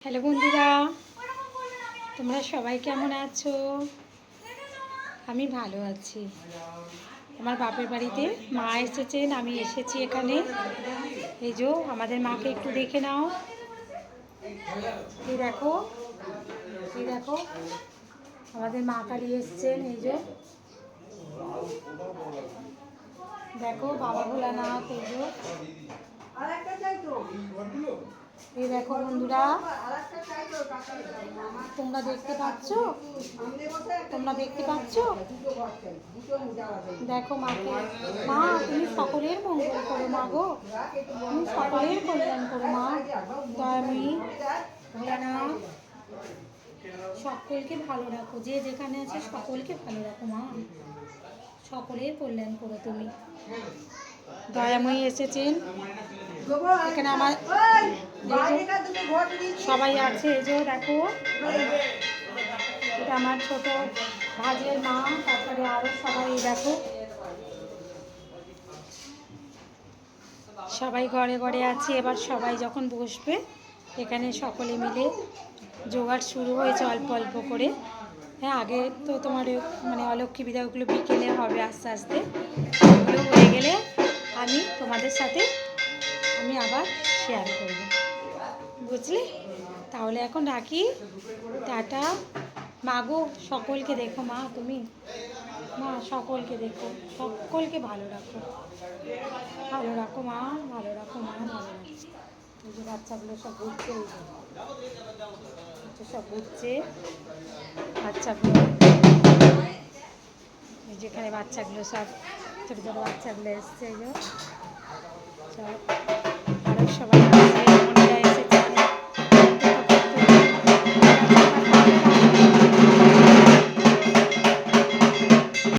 Hello বন্ধুরা, তোমরা সবাই কেমন আছো? আমি ভালো আছি। আমার বাপের বাড়িতে মা এসেছেন, আমি এসেছি এখানে। এই যে আমাদের মাকে একটু দেখে নাও। এই দেখো, এই দেখো আমাদের মা কালী এসছেন। এই যে দেখো বাবা ভোলানাথ। এই দেখো বন্ধুরা, তোমরা দেখতে পাচ্ছ? তোমরা দেখতে পাচ্ছ? দেখো মাকে। মা তুমি সকলের মঙ্গল করো মা গো, তুমি সকলের কল্যাণ করো মা। দয়াময়ী ভোলানাথ সকলকে ভালো রাখো, যে যেখানে আছে সকলকে ভালো রাখো মা, সকলের কল্যাণ করো তুমি। দয়াময়ী এসেছেন এখানে। আমার সবাই আছে। এই যে দেখো, এটা আমার ছোট ভাজের মা, তারপরে আরো সবাই। দেখো সবাই ঘরে ঘরে আছে। এবার সবাই যখন বসবে এখানে সকলে মিলে জোগাড় শুরু হয়েছে অল্প অল্প করে। হ্যাঁ, আগে তো তোমার মানে অলক্ষ্মী বিদায়গুলো বিকেলে হবে আস্তে আস্তে। ওগুলো হয়ে গেলে আমি তোমাদের সাথে আবার শেয়ার করব, বুঝলে? তাহলে এখন রাখি, টাটা। মা গো সকলকে দেখো মা, তুমি মা সকলকে দেখো, সকলকে ভালো রাখো, ভালো রাখো মা, ভালো রাখো মা, ভালো রাখো। এই যে বাচ্চাগুলো সব ঘুরছে, সব ঘুরছে বাচ্চাগুলো। এই যেখানে বাচ্চাগুলো সব ছোটো ছোটো বাচ্চাগুলো এসছে। এই যে সব আরও সবাই আছে।